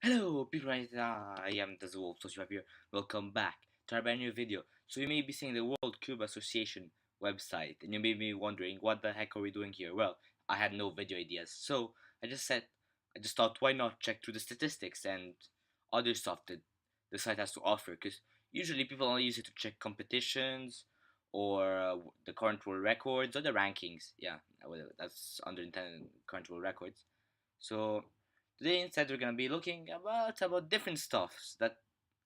Hello people, I am the Wolf Social here. Welcome back to our brand new video. So you may be seeing the World Cube Association website and you may be wondering what the heck are we doing here? Well, I had no video ideas, so I just thought why not check through the statistics and other stuff that the site has to offer, because usually people only use it to check competitions or the current world records or the rankings. Yeah, well, that's under intended current world records. So today instead we're gonna be looking about different stuffs that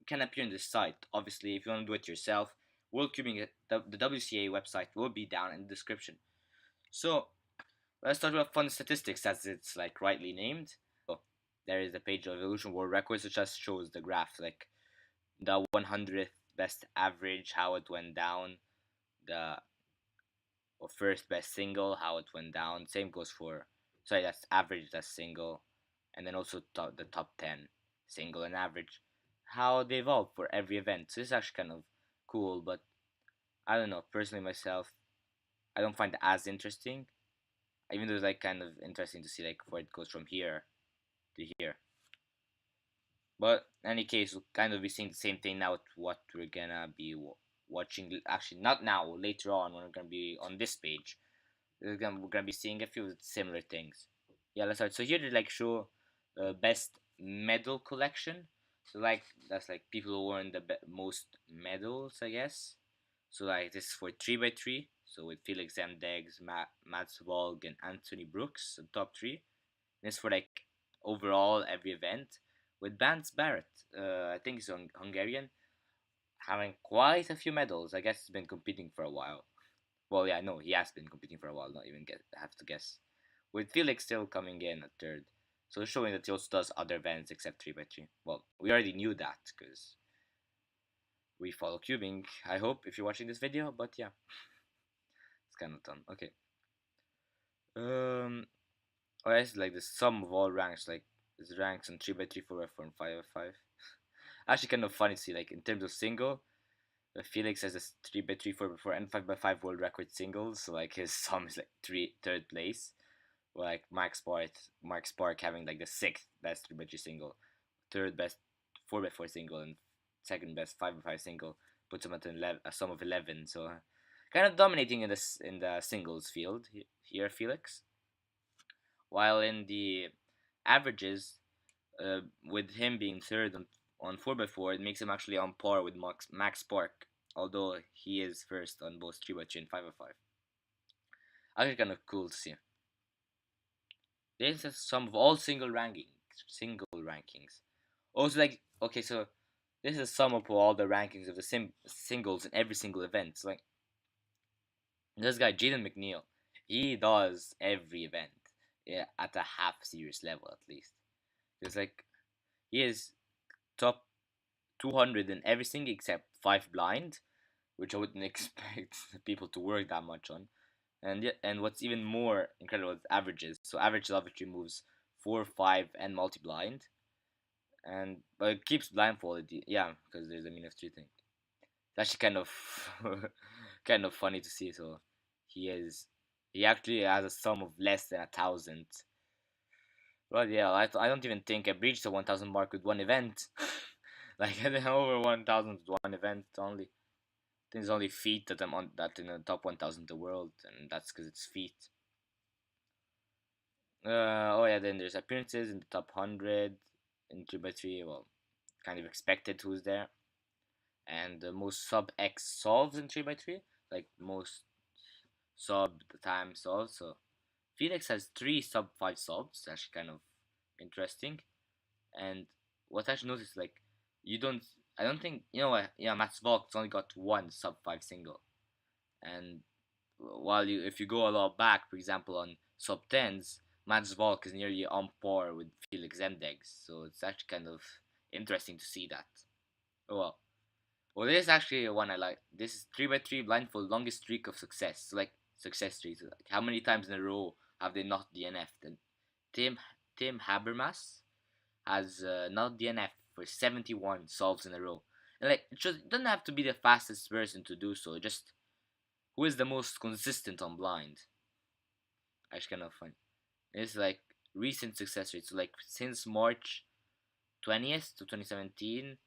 can appear in this site. Obviously, if you want to do it yourself, World Cubing it, the WCA website will be down in the description. So let's start with fun statistics, as it's like rightly named. So there is the page of Evolution World Records, which just shows the graph, like the 100th best average, how it went down, the first best single, how it went down. Same goes for, sorry, that's average, that's single, and then also the top 10 single and average, how they evolve for every event. So it's actually kind of cool, but I don't know, personally myself, I don't find it as interesting, even though it's like kind of interesting to see like where it goes from here to here. But in any case, we'll kind of be seeing the same thing now with what we're gonna be watching. Actually, not now, later on when we're gonna be on this page. We're gonna be seeing a few similar things. Yeah, let's start. So here they like show best medal collection. So like that's like people who won the most medals, I guess. So like this is for 3x3. So with Felix Zemdegs, Mats Volg, and Anthony Brooks, the top three. This for like overall every event. With Vance Barrett, I think he's Hungarian, having quite a few medals. I guess he's been competing for a while. Well, yeah, no, he has been competing for a while. Not even have to guess. With Felix still coming in at third, so showing that he also does other events except 3x3. Well, we already knew that because we follow cubing. I hope if you're watching this video, but yeah, it's kind of done. Okay. Oh, it's like the sum of all ranks, like his ranks on 3x3, 4x4, and 5x5. Actually, kind of funny to see, like in terms of single, Felix has a 3x3, 4x4, and 5x5 world record singles. So like his sum is like third place. Like Mark Spark having like the sixth best 3x3 single, third best 4x4 single, and second best 5x5 single puts him at a sum of 11. So kind of dominating in the singles field here, Felix. While in the averages, with him being third on 4x4, it makes him actually on par with Max Spark, although he is first on both 3x3 and 5x5. Actually, kind of cool to see. This is some of all single rankings. Also, like, okay, so this is sum up of all the rankings of the singles in every single event. So, like, this guy, Jaden McNeil, he does every event, yeah, at a half serious level at least. It's like, he is top 200 in everything except 5 blind, which I wouldn't expect people to work that much on. And what's even more incredible is averages. So average obviously moves 4, 5, and multi-blind, and but it keeps blindfolded. Yeah, because there's a mean of 3 thing. It's actually kind of kind of funny to see. So he actually has a sum of less than 1,000. Well, yeah, I don't even think I breached the 1,000 mark with one event. Like over 1,000 with one event only. I think it's only feet that I'm on that in the top 1,000 in the world, and that's because it's feet. Oh yeah, then there's appearances in the top 100 in 3x3. Well, kind of expected who's there, and the most sub X solves in 3x3, like most sub the time solves. So Felix has 3 sub 5 solves. Actually, kind of interesting. And what I actually noticed, like, you don't, I don't think, you know what? Yeah, Mats Volk's only got 1 sub 5 single, and while if you go a lot back, for example, on sub 10s, Mats Volk is nearly on par with Felix Zemdegs, so it's actually kind of interesting to see that. Oh well. Well, this is actually one I like. This is 3x3 blindfold longest streak of success. So, like, success streaks. Like, how many times in a row have they not DNF'd? And Tim Tim Habermas has not DNF for 71 solves in a row. And like, it doesn't have to be the fastest person to do so. Just who is the most consistent on blind. Actually, kind of fun. It's like recent success rates. So like since March 20th to 2017,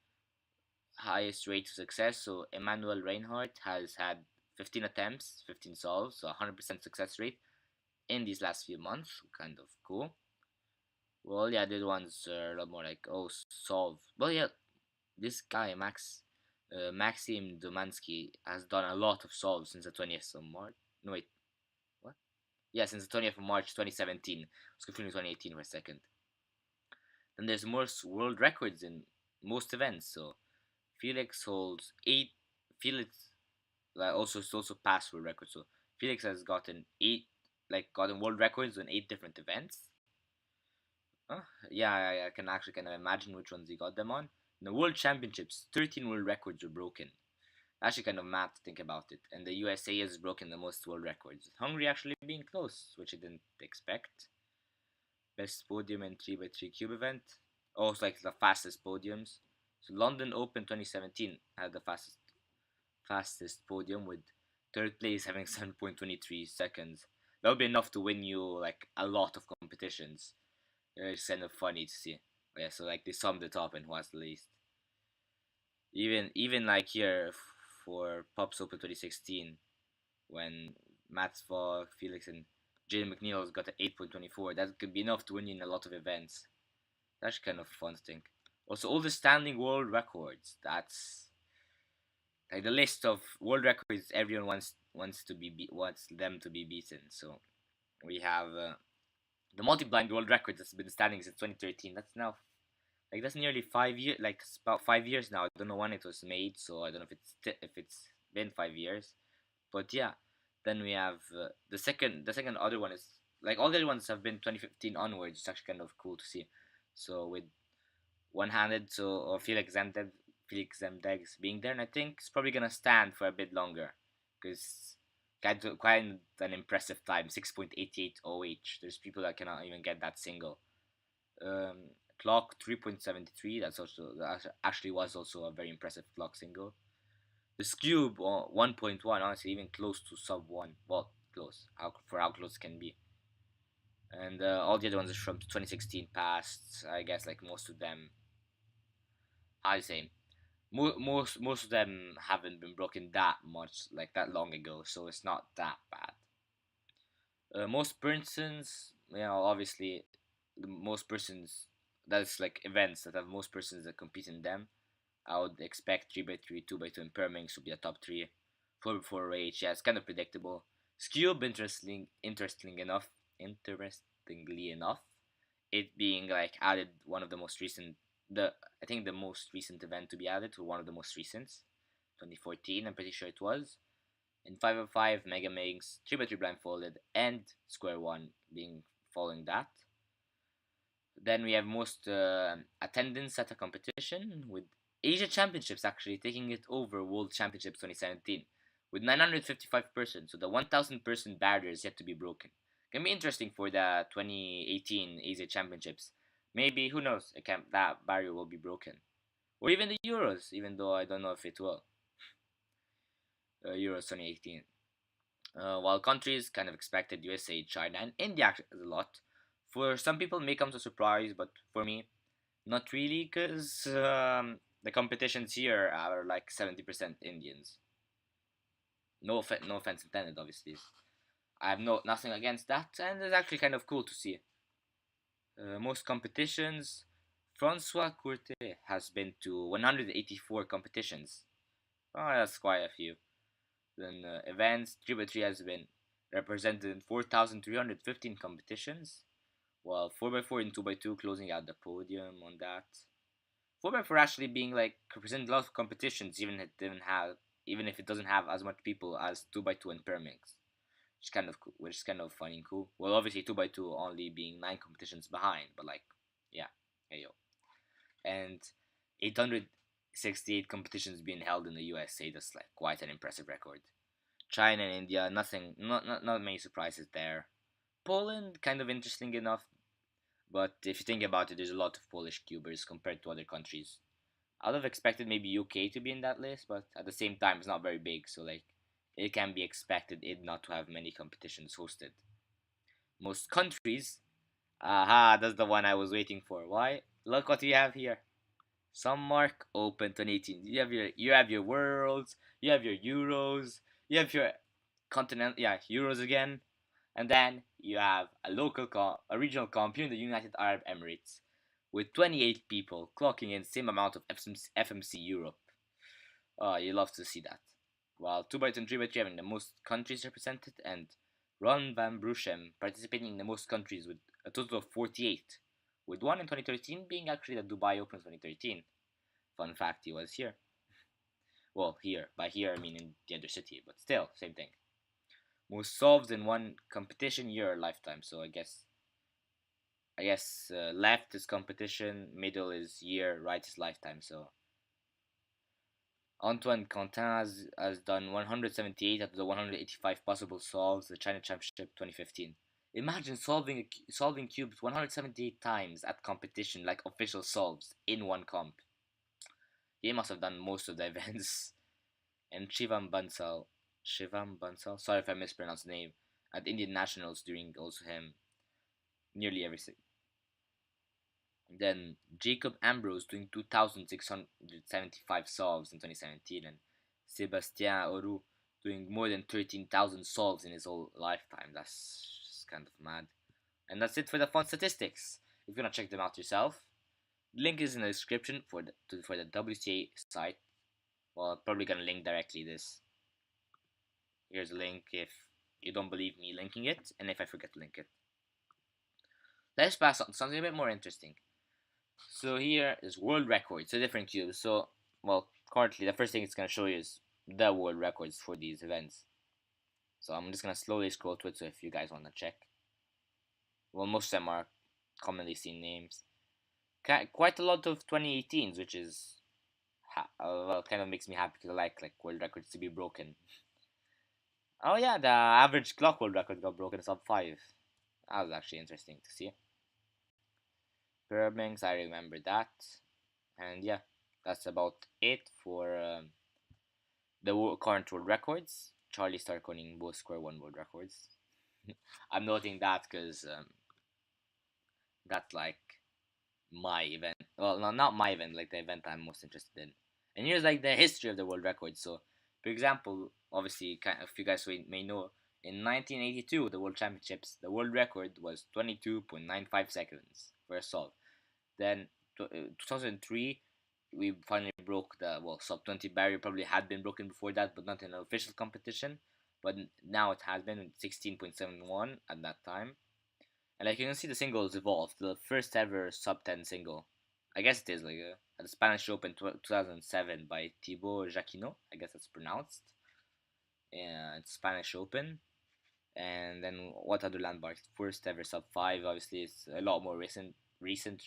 highest rate of success. So Emmanuel Reinhardt has had 15 attempts, 15 solves, so 100% success rate in these last few months. Kind of cool. Well, yeah, the other ones are a lot more like, oh, solve. Well, yeah, this guy, Maxim Domansky, has done a lot of solves since the 20th of March. No, wait, what? Yeah, since the 20th of March 2017. I was confusing 2018 for a second. Then there's more world records in most events. So Felix holds 8. Felix also past world records. So Felix has gotten 8, like gotten world records on 8 different events. Yeah, I can actually kind of imagine which ones he got them on. In the World Championships, 13 world records were broken. Actually, kind of mad to think about it. And the USA has broken the most world records. Hungary actually being close, which I didn't expect. Best podium in 3x3 cube event. Also, like the fastest podiums. So London Open 2017 had the fastest podium with third place having 7.23 seconds. That would be enough to win you like a lot of competitions. It's kind of funny to see. Yeah, so like they summed it up and who has the least. Even like here for Pops Open 2016, when Matt Fogg, Felix, and Jaden McNeil's got an 8.24, that could be enough to win you in a lot of events. That's kind of fun to think. Also, all the standing world records. That's like the list of world records everyone wants them to be beaten. So we have the multi-blind world record that's been standing since 2013. That's now that's nearly 5 years. Like it's about 5 years now. I don't know when it was made, so I don't know if it's been 5 years. But yeah, then we have the second other one is like all the other ones have been 2015 onwards. It's actually kind of cool to see. So with one-handed, so or Felix Zemdegs being there, and I think it's probably gonna stand for a bit longer because quite an impressive time, 6.88 OH. There's people that cannot even get that single. Um, Clock 3.73. That actually was also a very impressive clock single. The Scube 1.1, honestly, even close to sub 1. Well, close. How close it can be. And all the other ones are from 2016 past. I guess like most of them, I say most of them haven't been broken that much, like that long ago, so it's not that bad. Most persons, obviously, most persons that's like events that have most persons that compete in them. I would expect 3x3, 2x2 and Permings to be a top 3. 4x4 yeah, it's kind of predictable. Scube, interestingly enough, it being like added one of the most recent, I think the most recent event to be added to one of the most recent, 2014, I'm pretty sure it was. In 5x5, Mega Mix, 3x3 blindfolded, and Square One being following that. Then we have most attendance at a competition, with Asia Championships actually taking it over World Championships 2017 with 955 persons. So the 1,000 person barrier is yet to be broken. Can be interesting for the 2018 Asia Championships. Maybe, who knows, that barrier will be broken. Or even the Euros, even though I don't know if it will. Euros 2018. While countries kind of expected USA, China, and India a lot. For some people, it may come as a surprise, but for me, not really, because the competitions here are like 70% Indians. No offense intended, obviously. I have nothing against that, and it's actually kind of cool to see. Most competitions, Francois Courtet has been to 184 competitions. Oh, that's quite a few. Then events, 3x3 has been represented in 4,315 competitions, while 4x4 and 2x2 closing out the podium on that. 4x4 actually being like representing a lot of competitions, even if it doesn't have as much people as 2x2 and Permix, which is kind of cool, which is kind of funny and cool. Well, obviously 2x2 only being 9 competitions behind, but like, yeah, hey yo, and 868 competitions being held in the USA. That's like quite an impressive record. China and India, not many surprises there. Poland, kind of interesting enough, but if you think about it, there's a lot of Polish cubers compared to other countries. I would have expected maybe UK to be in that list, but at the same time, it's not very big, so like it can be expected it not to have many competitions hosted. Most countries, aha, that's the one I was waiting for. Why? Look what we have here. Some mark open 2018. You have your worlds, you have your euros, you have your continent, yeah, euros again, and then you have a regional comp here in the United Arab Emirates with 28 people clocking in same amount of FMC Europe. Oh, you love to see that. While 2x2 and 3x3 having the most countries represented, and Ron van Bruchem participating in the most countries with a total of 48, with one in 2013 being actually the Dubai Open 2013. Fun fact, he was here. Well, here. By here, I mean in the other city, but still, same thing. Most solves in one competition year or lifetime. So I guess left is competition, middle is year, right is lifetime. So Antoine Quentin has done 178 out of the 185 possible solves the China Championship 2015. Imagine solving cubes 178 times at competition, like official solves in one comp. He must have done most of the events. And Shivam Bansal, sorry if I mispronounced the name, at Indian Nationals during also him nearly everything. Then Jacob Ambrose doing 2,675 solves in 2017, and Sebastien Oru doing more than 13,000 solves in his whole lifetime. That's just kind of mad. And that's it for the fun statistics. If you wanna check them out yourself, link is in the description for the WCA site. Well, I'm probably gonna link directly this. Here's a link if you don't believe me linking it, and if I forget to link it. Let's pass on to something a bit more interesting. So here is world records, so different cubes. So, well, currently the first thing it's going to show you is the world records for these events. So I'm just going to slowly scroll to it, so if you guys want to check. Well, most of them are commonly seen names. Quite a lot of 2018s, which is, well, kind of makes me happy because I like world records to be broken. Oh yeah, the average clock world record got broken sub 5. That was actually interesting to see. Burbanks, I remember that. And yeah, that's about it for the current world records. Charlie started calling both Square One world records. I'm noting that because that's like my event. Well, no, not my event, like the event I'm most interested in. And here's like the history of the world records. So, for example, obviously, if you guys may know, in 1982, the World Championships, the world record was 22.95 seconds for a solve. Then 2003, we finally broke the sub 20 barrier. Probably had been broken before that, but not in an official competition. But now it has been 16.71 at that time. And like you can see, the singles evolved. The first ever sub 10 single, I guess it is, like at the Spanish Open 2007 by Thibaut Jacquinot. I guess that's pronounced. And Spanish Open. And then what other landmarks? First ever sub 5. Obviously, it's a lot more recent.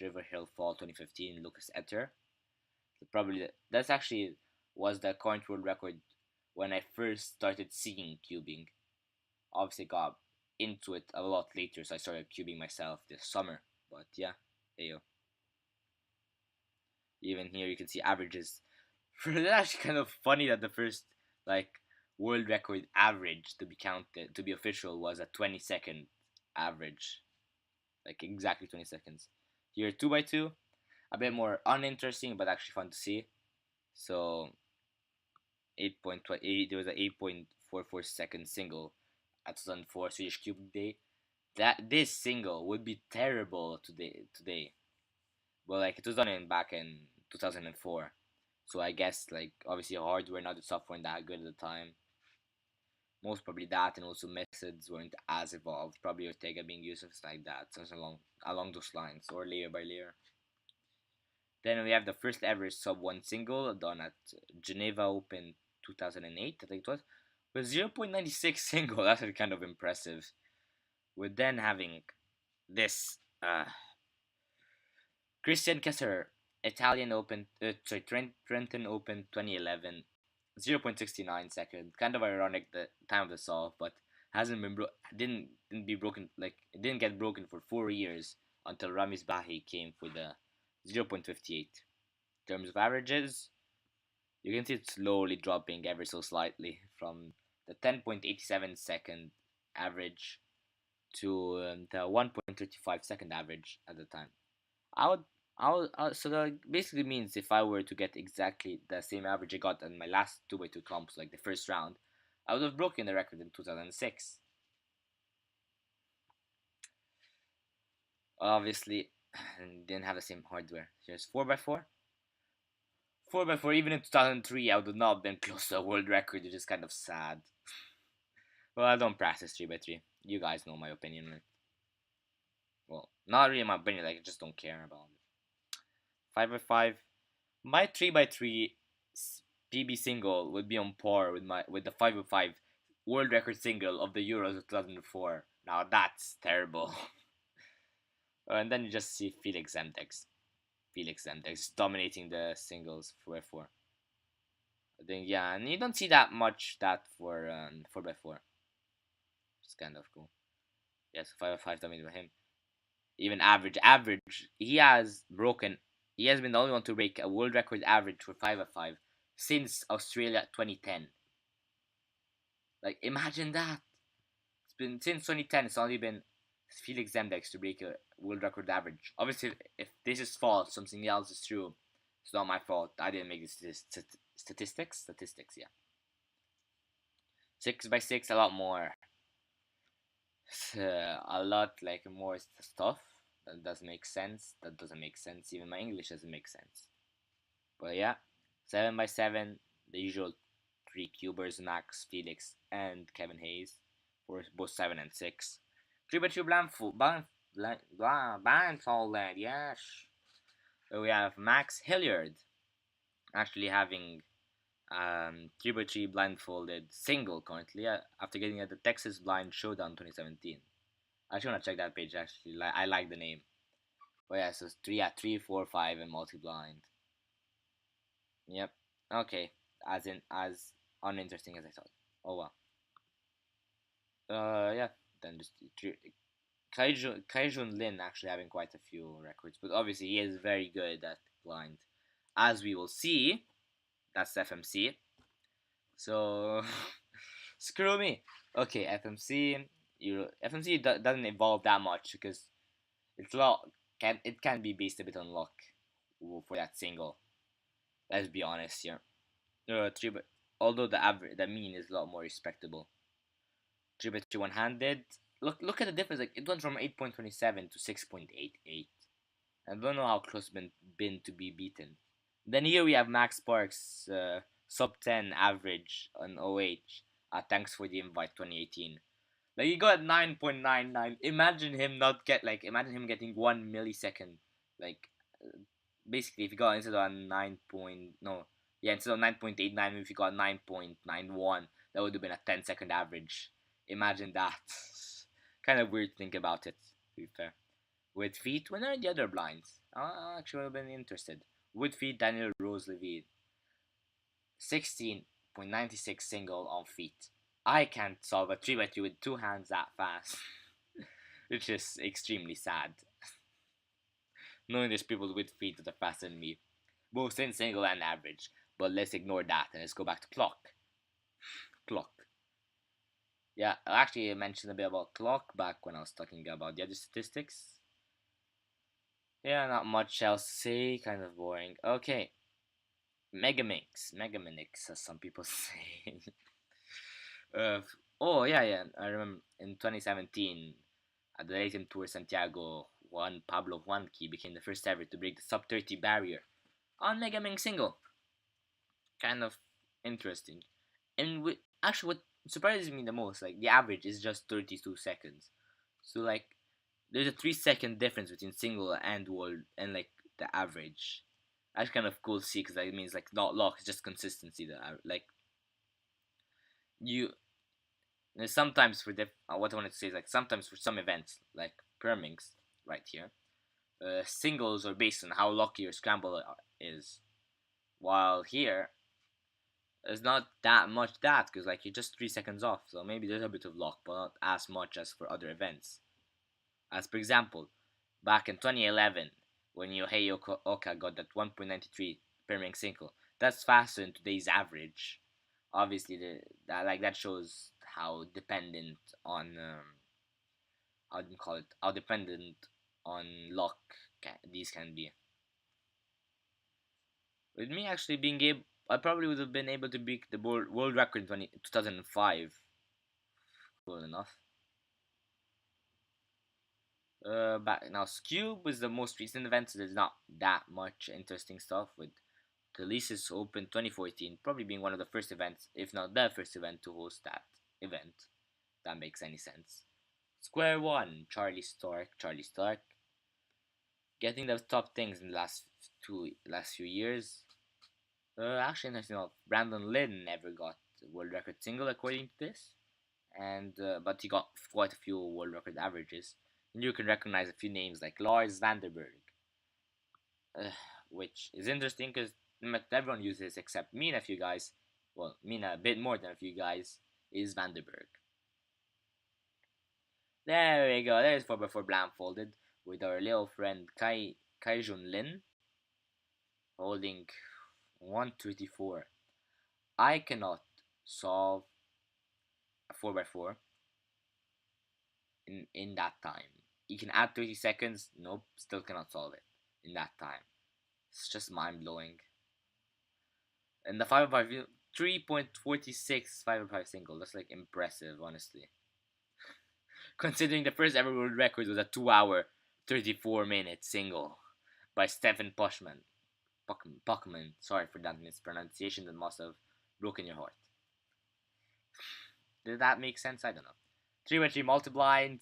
River Hill Fall 2015, Lucas Etter. Probably that's actually was the current world record when I first started seeing cubing. Obviously, got into it a lot later, so I started cubing myself this summer. But yeah, yo. Even here you can see averages. It's actually kind of funny that the first like world record average to be counted to be official was a 20-second average, like exactly 20 seconds. Here 2x2, a bit more uninteresting but actually fun to see. So 8.28, there was a 8.44 second single at 2004 Swedish Cube Day. That this single would be terrible today. Well, like it was done back in 2004. So I guess like obviously hardware, not the software, that good at the time. Most probably that, and also methods weren't as evolved. Probably Ortega being used, something like that, something along those lines, or layer by layer. Then we have the first ever sub 1 single done at Geneva Open 2008, I think it was, with 0.96 single. That's kind of impressive. We're then having this Christian Kessler Italian Open, Trenton Open 2011, 0.69 second. Kind of ironic the time of the solve, but hasn't been didn't be broken, like it didn't get broken for 4 years until Ramis Bahi came for the 0.58. In terms of averages, you can see it's slowly dropping ever so slightly from the 10.87 second average to the 1.35 second average at the time. I would So that basically means if I were to get exactly the same average I got in my last 2x2 comps, like the first round, I would have broken the record in 2006. Obviously, didn't have the same hardware. Here's 4x4. 4x4, even in 2003, I would have not been close to a world record, which is kind of sad. Well, I don't practice 3x3. You guys know my opinion on it. Well, not really my opinion, like, I just don't care about it. 5x5. My 3x3 PB single would be on par with the 5x5 world record single of the Euros of 2004. Now that's terrible. And then you just see Felix Zemdex dominating the singles 4x4. I think, yeah, and you don't see that much that for 4x4. It's kind of cool. Yes, 5x5 dominating him. Even average, he has been the only one to break a world record average for 5x5 since Australia 2010. Like, imagine that. It's been since 2010. It's only been Felix Zemdex to break a world record average. Obviously, if this is false, something else is true. It's not my fault. I didn't make this statistics. Statistics, yeah. 6x6, a lot more. A lot like more stuff. That doesn't make sense. That doesn't make sense. Even my English doesn't make sense. But yeah, 7x7, the usual three cubers: Max, Felix, and Kevin Hayes for both 7 and 6. 3x2 blindfolded, yes. We have Max Hilliard actually having 3x3 blindfolded single currently after getting at the Texas Blind Showdown 2017. I actually want to check that page actually. I like the name. But yeah, so 3, 4, 5, and multi-blind. Yep. Okay. As uninteresting as I thought. Oh well. Yeah. Then just Kaijun Lin actually having quite a few records, but obviously he is very good at blind, as we will see. That's FMC. So screw me. Okay, FMC. FMC doesn't evolve that much because it's it can be based a bit on luck for that single. Let's be honest here. Although the mean is a lot more respectable. 3x3 one-handed. Look at the difference. Like, it went from 8.27 to 6.88. I don't know how close been to be beaten. Then here we have Max Sparks, sub 10 average on OH. Thanks for the invite 2018. Like, he got 9.99. Imagine him getting 1 millisecond. Like, basically, if he got instead of 9.89, if he got 9.91, that would have been a 10-second average. Imagine that. Kind of weird to think about it, to be fair. With feet, when are the other blinds? I actually would have been interested. With feet, Daniel Rose Levine. 16.96 single on feet. I can't solve a 3x3 with two hands that fast. Which is extremely sad. Knowing there's people with feet that are faster than me. Both in single and average. But let's ignore that and let's go back to clock. Clock. Yeah, I actually mentioned a bit about clock back when I was talking about the other statistics. Yeah, not much else to say. Kind of boring. Okay. Megaminx, as some people say. Oh yeah. I remember in 2017 at the Leighton Tour Santiago, Pablo Juanqui became the first ever to break the sub 30 barrier on Megaminx single. Kind of interesting. And actually, what surprises me the most, like, the average is just 32 seconds. So like, there's a 3-second difference between single and world and like the average. That's kind of cool to see because that means like not luck, it's just consistency. Like you, sometimes for what I wanted to say is like sometimes for some events like Permings right here, singles are based on how lucky your scramble is, while here it's not that much that because like you're just 3 seconds off. So maybe there's a bit of luck, but not as much as for other events. As for example, back in 2011, when Yohei Oka got that 1.93 per ring single, that's faster than today's average. Obviously, that shows how dependent on how dependent on luck these can be. With me actually being able, I probably would have been able to beat the world record in 2005. Cool enough. Back now, Cube was the most recent event, so there's not that much interesting stuff. With the Releases Open 2014 probably being one of the first events, if not the first event to host that event. If that makes any sense. Square One, Charlie Stark, getting the top things in the last few years. Actually, interesting enough, Brandon Lynn never got the world record single according to this, and but he got quite a few world record averages. And you can recognize a few names like Lars Vanderberg, uh, which is interesting because everyone uses except me and a few guys. Well, me and a bit more than a few guys is Vanderberg. There we go. There's 4x4 blindfolded with our little friend Kai Jun Lin holding 134. I cannot solve a 4x4 in that time. You can add 30 seconds. Nope, still cannot solve it in that time. It's just mind blowing. And the 5x5 3.46 5x5 single. That's like impressive, honestly. Considering the first ever world record was a 2 hour 34-minute single by Stephen Puckman. Sorry for that mispronunciation that must have broken your heart. Did that make sense? I don't know. 3x3 multi-blind.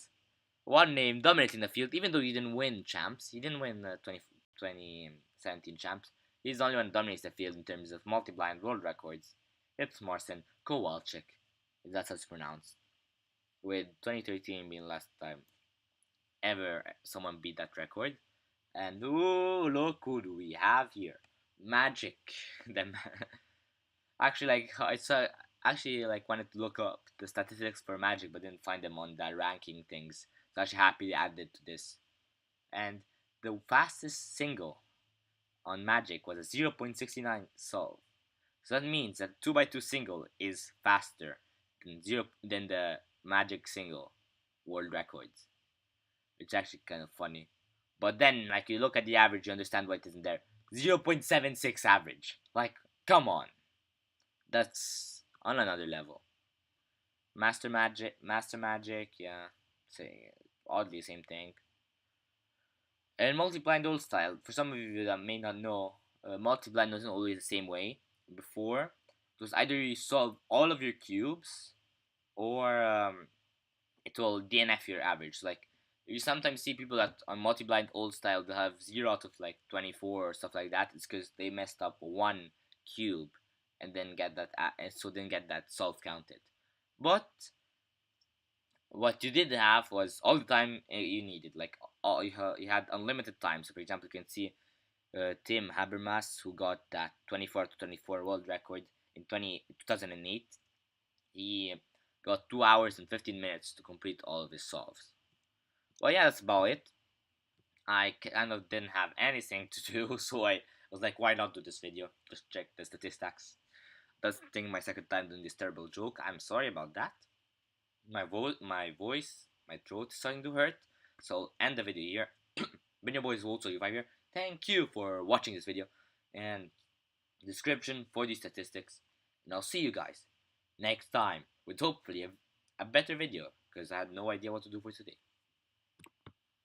One name dominating the field, even though he didn't win champs. He didn't win the 2017 champs. He's the only one who dominates the field in terms of multi-blind world records. It's Marcin Kowalczyk, if that's how it's pronounced. With 2013 being the last time ever someone beat that record. And ooh, look who do we have here? Magic. Actually, like it's actually like wanted to look up the statistics for Magic, but didn't find them on the ranking things. So actually happy they added to this. And the fastest single on Magic was a 0.69 solve. So that means that 2x2 single is faster than the Magic single world records. It's actually kind of funny. But then, like, you look at the average, you understand why it isn't there. 0.76 average. Like, come on. That's on another level. Master Magic, yeah. Say, oddly, same thing. And multi-blind old style, for some of you that may not know, multi-blind wasn't always the same way. Before, it was either you solve all of your cubes, or it will DNF your average. Like, you sometimes see people that on multi-blind old style they have 0 out of like 24 or stuff like that. It's because they messed up one cube and then get that solve counted. But what you did have was all the time you needed. Like you had unlimited time. So for example, you can see Tim Habermas, who got that 24 to 24 world record in 2008. He got 2 hours and 15 minutes to complete all of his solves. Well, yeah, that's about it. I kind of didn't have anything to do, so I was like, why not do this video? Just check the statistics. That's my second time doing this terrible joke. I'm sorry about that. My voice, my throat is starting to hurt, so I'll end the video here. Been your boys WoltSo5 here. Thank you for watching this video, and description for these statistics. And I'll see you guys next time with hopefully a better video, because I had no idea what to do for today.